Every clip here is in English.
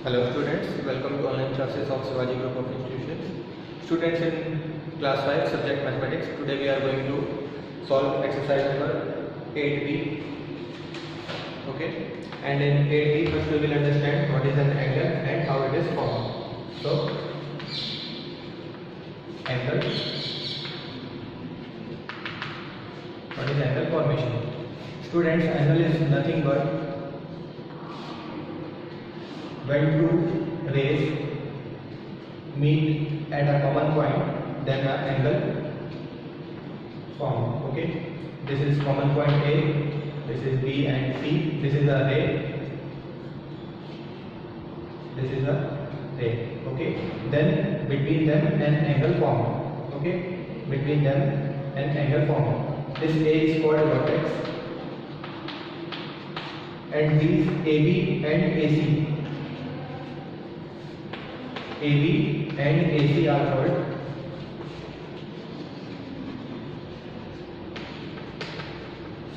Hello students, welcome to online classes of Shivaji Group of Institutions. Students in class 5 subject mathematics, today we are going to solve exercise number 8b. Okay, and in 8b first we will understand what is an angle and how it is formed. So angle, what is angle formation? Students, angle is nothing but when two rays meet at a common point, then an angle form. Okay, this is common point A, this is B and C, this is a ray, this is a ray. Okay, then between them an angle form. Okay, between them an angle form. This A is called vertex, and these AB and AC. AB and AC are called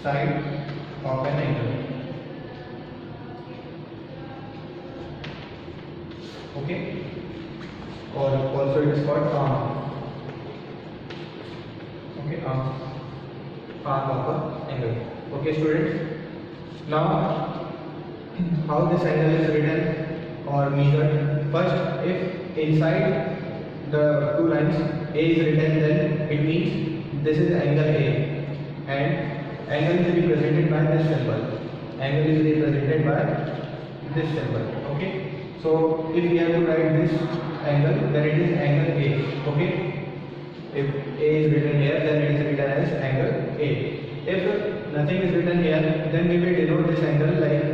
side of an angle. Okay, or also it is called arm. Okay, arm of an angle. Okay, students. Now, how this angle is written or measured? First, if inside the two lines A is written, then it means this is angle A, and angle is represented by this symbol. Angle is represented by this symbol. Okay. So if we have to write this angle, then it is angle A. Okay. If A is written here, then it is written as angle A. If nothing is written here, then we will denote this angle like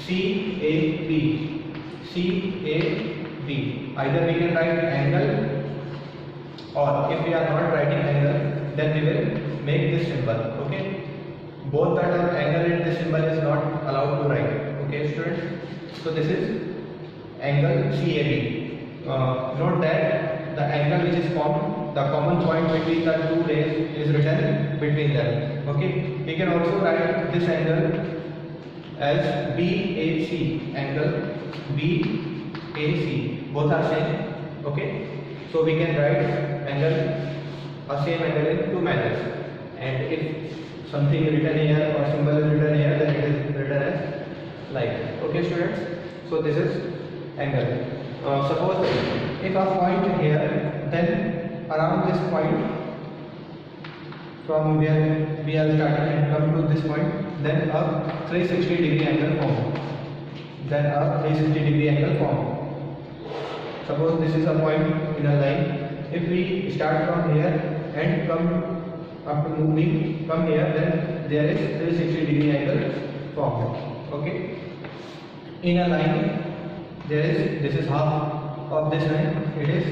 CAB. CAB. Either we can write angle, or if we are not writing angle, then we will make this symbol. Okay. Both the term angle and this symbol is not allowed to write. Okay, students. So this is angle CAB. Note that the angle which is formed, the common point between the two rays is written between them. Okay. We can also write this angle as BAC. Angle BAC, both are same. Okay, so we can write angle, a same angle in two manners, and if something written here or symbol is written here, then it is written as like that. Okay, students, so this is angle. Suppose if a point here, then around this point, from where we are starting and come to this point, then a 360 degree angle form. Then a 360 degree angle form. Suppose this is a point in a line. If we start from here and come after moving from here, then there is 360 degree angle formed. Okay. In a line, there is, this is half of this line. It is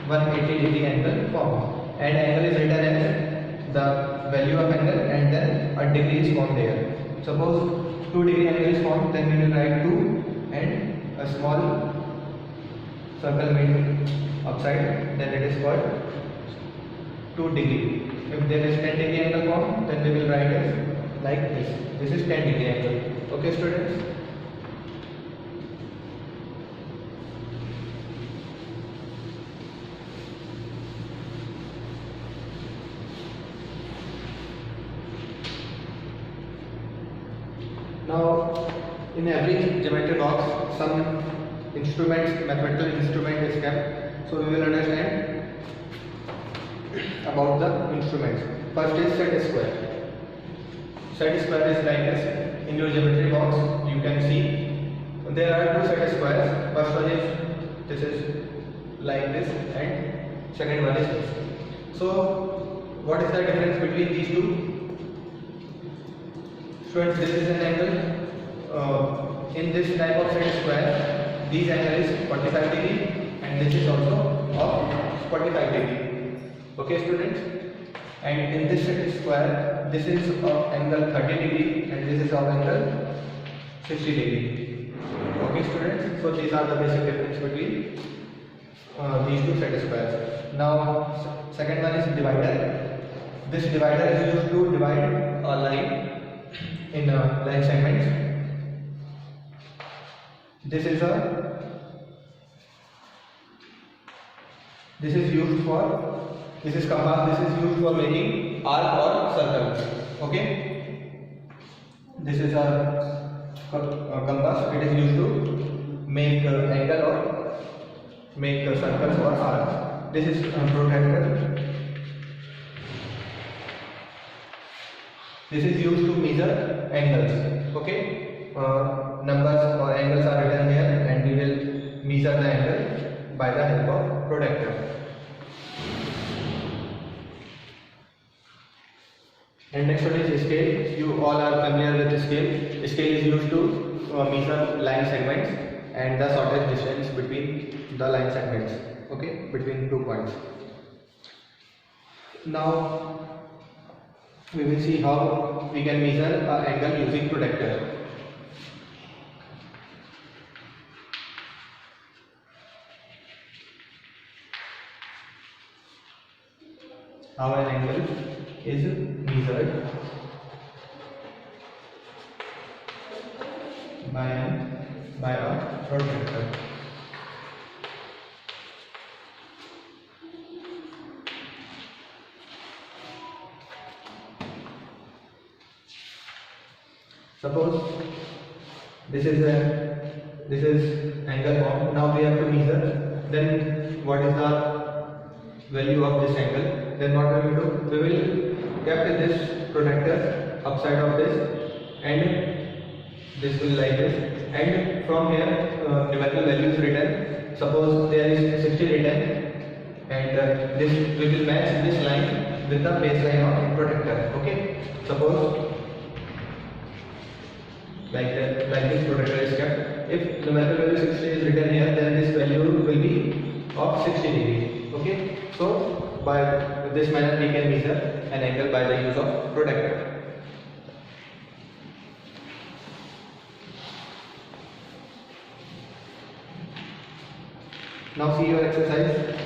180 degree angle formed, and angle is written as the value of angle, and then a degree is formed there. Suppose 2 degree angle is formed, then we will write 2 and a small circle made upside, then it is called 2 degree. If there is 10 degree angle formed, then we will write as like this. This is 10 degree angle. Okay, students. Now, in every geometry box, some instruments, mathematical instrument is kept. So we will understand about the instruments. First is set square. Set square is like this. In your geometry box, you can see there are two set squares. First one is, this is like this, and second one is this. So what is the difference between these two? Students, this is an angle. In this type of set square, this angle is 45 degree, and this is also of 45 degree. Okay, students. And in this set square, this is of angle 30 degree, and this is of angle 60 degree. Okay, students. So these are the basic difference between these two set squares. Now, second one is divider. This divider is used to divide a line in line segments. This is a This is used for, this is compass, this is used for making arc or circles. Okay, this is our compass. It is used to make angle or make circles or arcs. This is protractor. This is used to measure angles. Okay, numbers or angles are written here, and we will measure the angle by the help of protractor. And next one is scale. You all are familiar with the scale. Scale is used to measure line segments and the shortest distance between the line segments. Okay, between 2 points. Now we will see how we can measure an angle using protractor. How an angle is measured by a protractor. Suppose this is angle form. Now we have to measure. Then what is the value of this angle? Then what we will do? We will keep this protractor upside of this, and this will like this. And from here, numerical value is written. Suppose there is 60 written, and this we will match this line with the baseline of protractor. Okay. Suppose like this protractor is kept. If numerical value 60 is written here, then this value will be of 60 degree. Okay. So by this manner we can measure an angle by the use of protractor. Now see your exercise.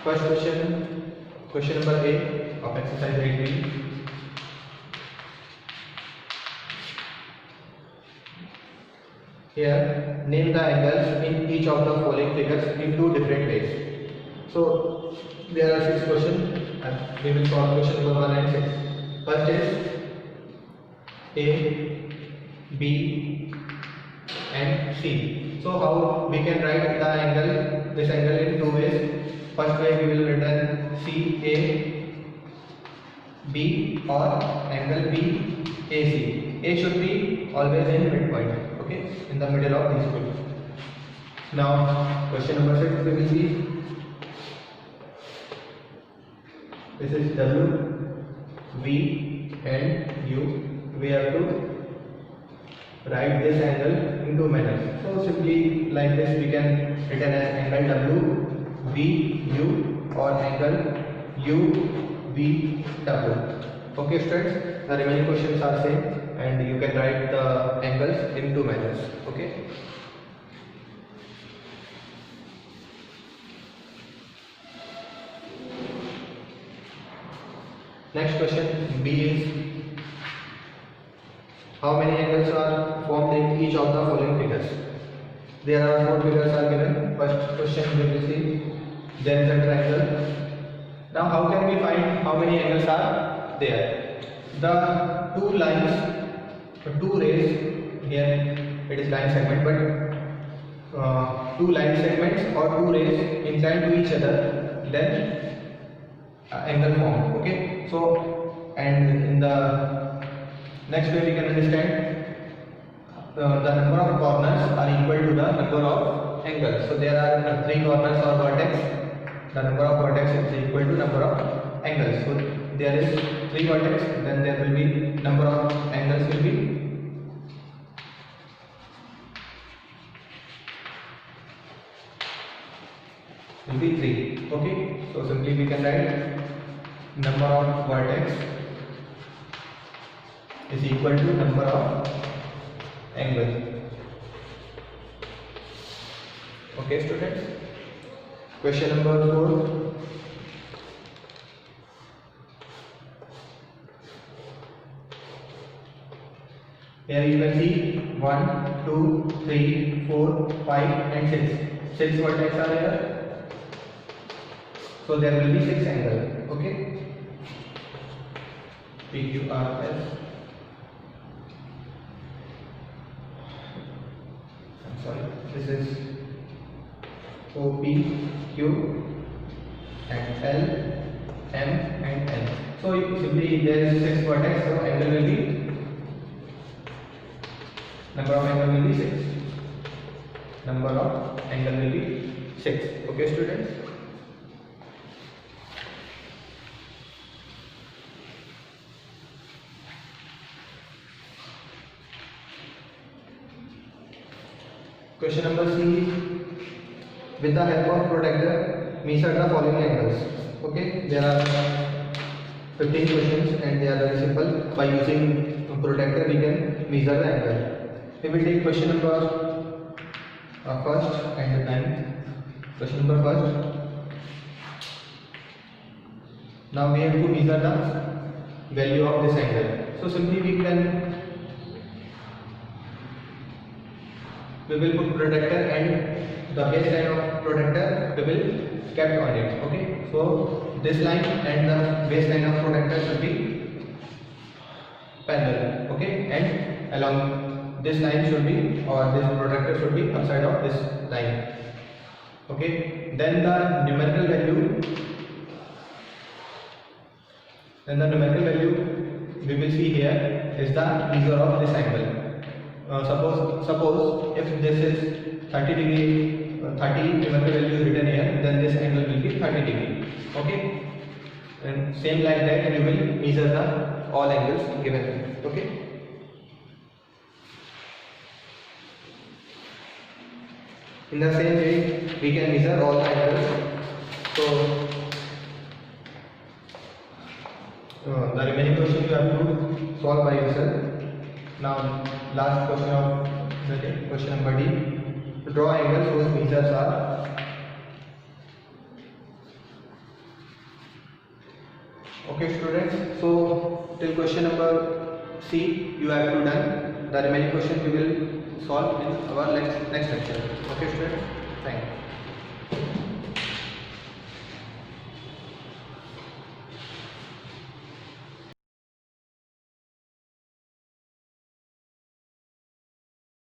First question number A of exercise 8B. Here, name the angles in each of the following figures in 2 different ways. So, there are 6 questions, and we will solve question number 1 and 6. First is A, B, and C. So, how we can write the angle, this angle in 2 ways. First way we will written CA, B, or angle BAC. A should be always in midpoint. Okay, in the middle of these two. Now question number 6 we will see. This is W, V and U. We have to write this angle in 2 manners. So simply like this we can written as angle W, V, U, or angle U, V, W. Okay students, the remaining questions are same, and you can write the angles in 2 manners. Okay. Next question B is, how many angles are formed in each of the following figures? There are 4 figures are given. First question we will see, there is a triangle. Now how can we find how many angles are there? The 2 lines, 2 rays, here it is line segment, but 2 line segments or 2 rays inclined to each other, then angle formed. Okay. So, and in the next way we can understand the number of corners are equal to the number of angles. So there are 3 corners or vertex. The number of vertex is equal to number of angles. So there is 3 vertex, then there will be number of angles will be 3. Okay, so simply we can write number of vertex is equal to number of angle. Okay students, question number 4. Here you can see 1, 2, 3, 4, 5 and 6. 6 vertex are here. So there will be 6 angles. Okay. PQRS. I'm sorry. This is OP, Q and L, M and N. So simply there is 6 vertex. So angle will be, number of angle will be 6. Number of angle will be 6. Okay, students. Question number C. With the help of protractor, measure the following angles. Okay, there are 15 questions and they are very simple. By using protractor, we can measure the angle. We will take question number first and the 9th. Question number first. Now we have to measure the value of this angle. So simply we will put protractor and the baseline of protractor we will kept on it. Okay. So this line and the baseline of protractor should be parallel. Okay. And along this line should be, or this protractor should be upside of this line. Okay. Then the numerical value we will see here is the measure of this angle. Suppose if this is 30 degree, 30 numerical value is written here, then this angle will be 30 degree. Okay. And same like that you will measure the all angles given. Okay. In the same way, we can measure all the angles. So, the remaining question you have to solve by yourself. Now, last question of the day, question number D. Draw angles whose measures are. Okay, students. So, till question number C, you have to done. The remaining question we will solve in our next lecture. Okay, students. Thank you.